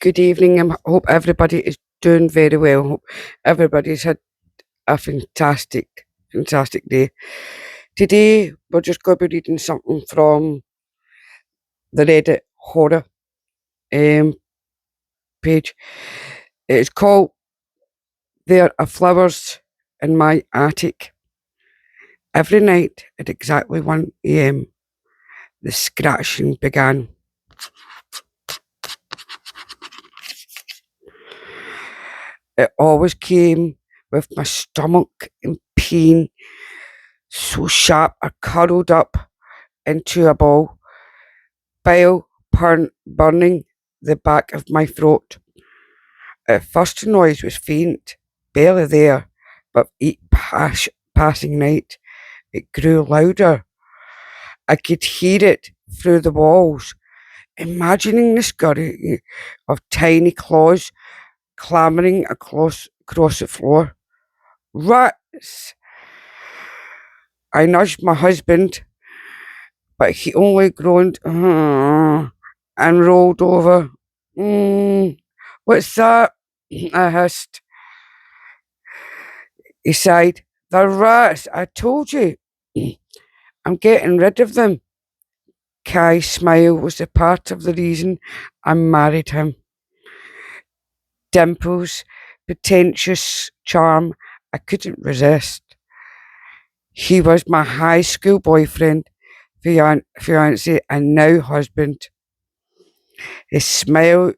Good evening. I hope everybody is doing very well. Hope everybody's had a fantastic day. Today, we're just going to be reading something from the Reddit horror um, page. It's called There Are Flowers in My Attic. Every night at exactly 1 a.m., the scratching began. It always came with my stomach in pain, so sharp I curled up into a ball, bile burning the back of my throat. At first the noise was faint, barely there, but each passing night it grew louder. I could hear it through the walls, imagining the scurry of tiny claws clambering across the floor. Rats! I nudged my husband, but he only groaned and rolled over. What's that? I hissed. He sighed. The rats, I told you. I'm getting rid of them. Kai's smile was a part of the reason I married him. Dimples, pretentious charm I couldn't resist. He was my high school boyfriend, fiance, and now husband. His smile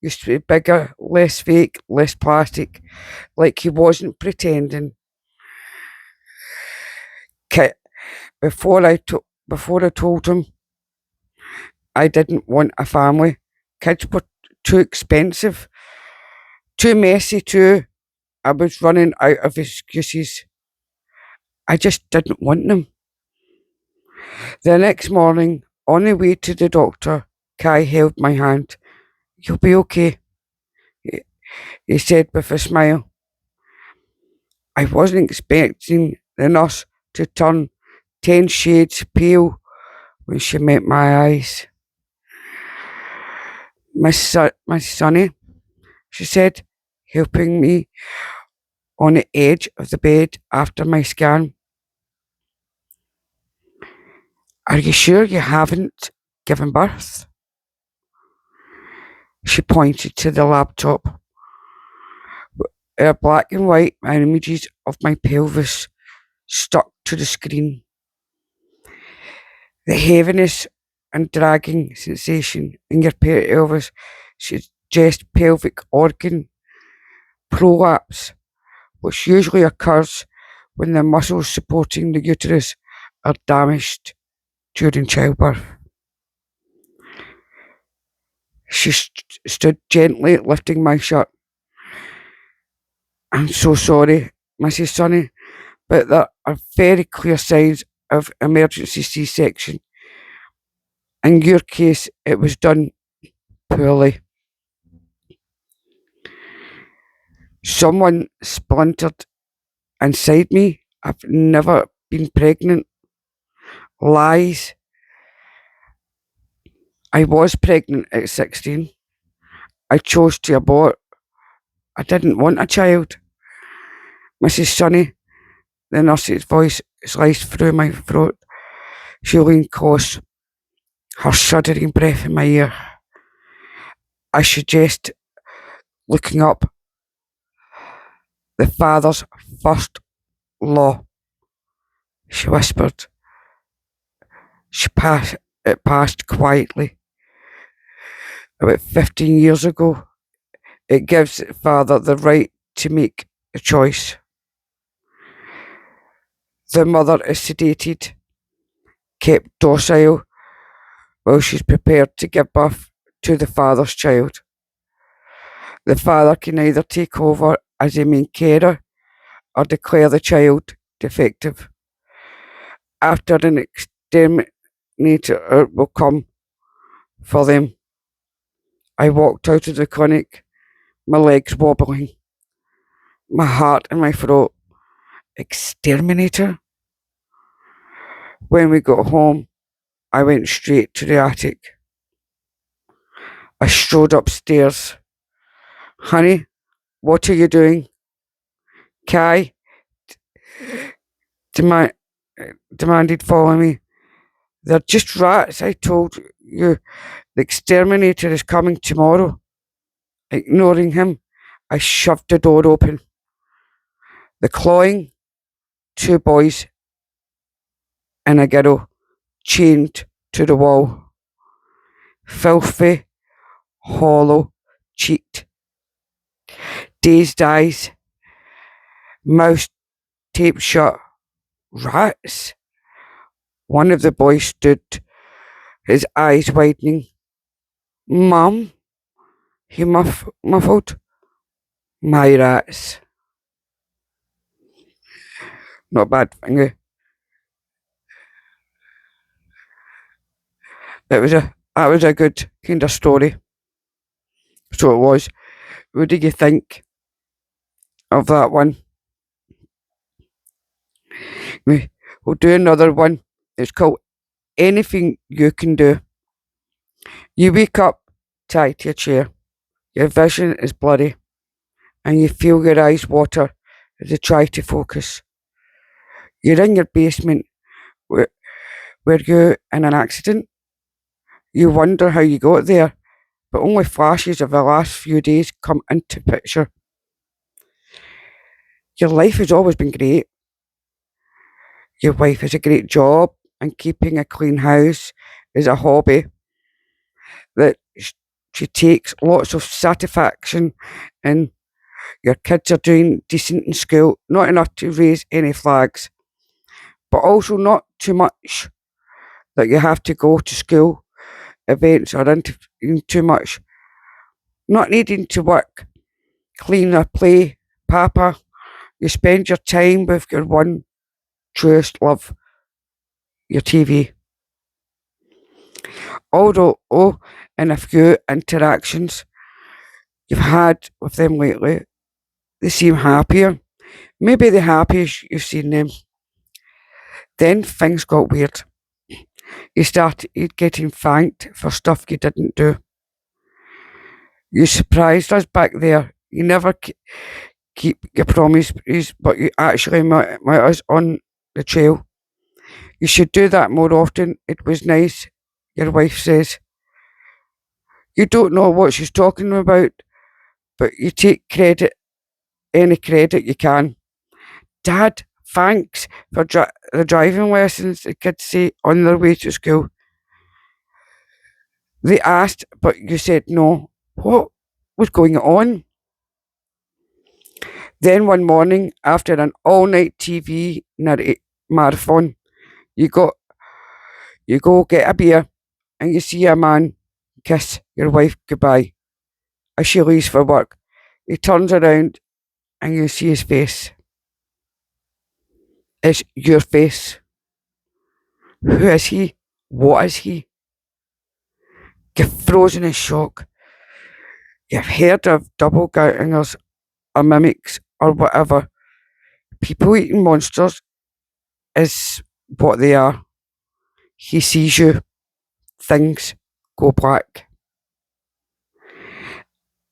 used to be bigger, less fake, less plastic, like he wasn't pretending. Before I told him I didn't want a family, kids were too expensive, too messy too. I was running out of excuses. I just didn't want them. The next morning, on the way to the doctor, Kai held my hand. You'll be okay, he said with a smile. I wasn't expecting the nurse to turn 10 shades pale when she met my eyes. My sonny, she said, helping me on the edge of the bed after my scan. Are you sure you haven't given birth? She pointed to the laptop. Black and white images of my pelvis stuck to the screen. The heaviness and dragging sensation in your pelvis suggests pelvic organ prolapse, which usually occurs when the muscles supporting the uterus are damaged during childbirth. She stood gently lifting my shirt. I'm so sorry, Mrs. Sonny, but there are very clear signs of emergency C-section. In your case, it was done poorly. Someone splintered inside me. I've never been pregnant. Lies. I was pregnant at 16. I chose to abort. I didn't want a child. Mrs. Sonny, the nurse's voice sliced through my throat. She leaned close, her shuddering breath in my ear. I suggest looking up the father's first law, she whispered. It passed quietly. About 15 years ago, it gives the father the right to make a choice. The mother is sedated, kept docile while she's prepared to give birth to the father's child. The father can either take over as the main carer or declare the child defective. After an exterminator will come for them. I walked out of the clinic, my legs wobbling, my heart in my throat. Exterminator? When we got home, I went straight to the attic. I strode upstairs Honey, what are you doing? Kai demand, demanded, following me. They're just rats, I told you. The exterminator is coming tomorrow. Ignoring him, I shoved the door open. The clawing, two boys and a girl chained to the wall. Filthy, hollow cheeked, dazed eyes, mouth taped shut. Rats? One of the boys stood, his eyes widening. Mum, he muffled. My rats. Not bad, finger. That was a good kind of story. So it was. What did you think of that one? We'll do another one. It's called Anything You Can Do. You wake up tied to your chair. Your vision is blurry, and you feel your eyes water as you try to focus. You're in your basement. Were you in an accident? You wonder how you got there, but only flashes of the last few days come into picture. Your life has always been great. Your wife has a great job, and keeping a clean house is a hobby that she takes lots of satisfaction in. Your kids are doing decent in school, not enough to raise any flags, but also not too much that you have to go to school events or interviewing too much. Not needing to work, clean or play, papa. You spend your time with your one truest love, your TV. Although, in a few interactions you've had with them lately, they seem happier. Maybe the happiest you've seen them. Then things got weird. You started getting thanked for stuff you didn't do. You surprised us back there. You never keep your promises, but you actually met us on the trail. You should do that more often. It was nice, your wife says. You don't know what she's talking about, but you take credit, any credit you can. Dad, thanks for the driving lessons, the kids say on their way to school. They asked, but you said no. What was going on? Then one morning, after an all-night TV marathon, you go get a beer, and you see a man kiss your wife goodbye as she leaves for work. He turns around, and you see his face. It's your face. Who is he? What is he? You're frozen in shock. You've heard of doppelgangers or mimics or whatever. People eating monsters is what they are. He sees you. Things go black.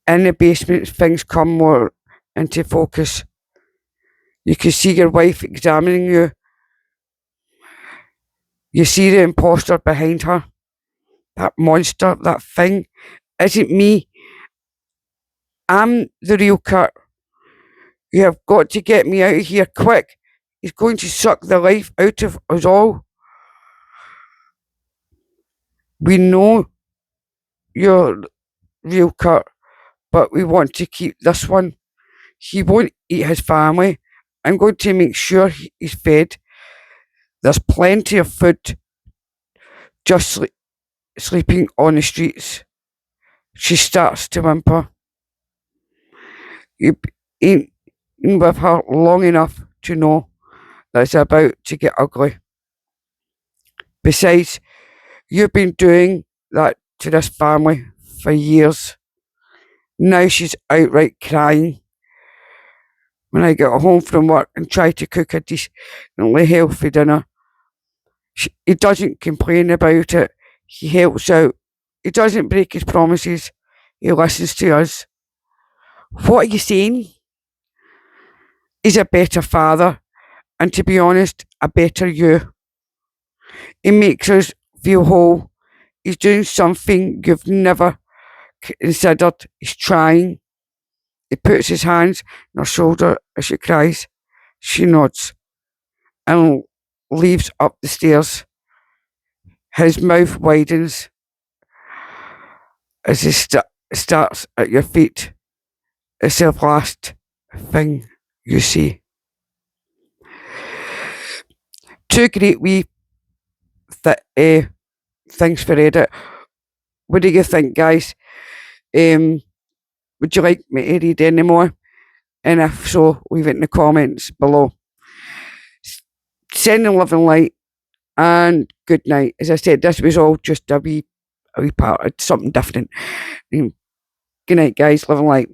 In the basement, things come more into focus. You can see your wife examining you. You see the imposter behind her. That monster, that thing, isn't me. I'm the real Kurt. You have got to get me out of here quick. He's going to suck the life out of us all. We know you're real Kurt, but we want to keep this one. He won't eat his family. I'm going to make sure he's fed. There's plenty of food, just sleeping on the streets. She starts to whimper. You ain't been with her long enough to know that it's about to get ugly. Besides, you've been doing that to this family for years. Now she's outright crying. When I get home from work and try to cook a decently healthy dinner, he doesn't complain about it. He helps out. He doesn't break his promises. He listens to us. What are you saying? He's a better father, and to be honest, a better you. He makes us feel whole. He's doing something you've never considered. He's trying. He puts his hands on her shoulder as she cries. She nods and leaves up the stairs. His mouth widens as he starts at your feet. It's the last thing you see. Two great wee things for Reddit. What do you think, guys? Would you like me to read any more? And if so, leave it in the comments below. Sending love and light, and good night. As I said, this was all just a wee part of something different. Good night, guys. Love and light.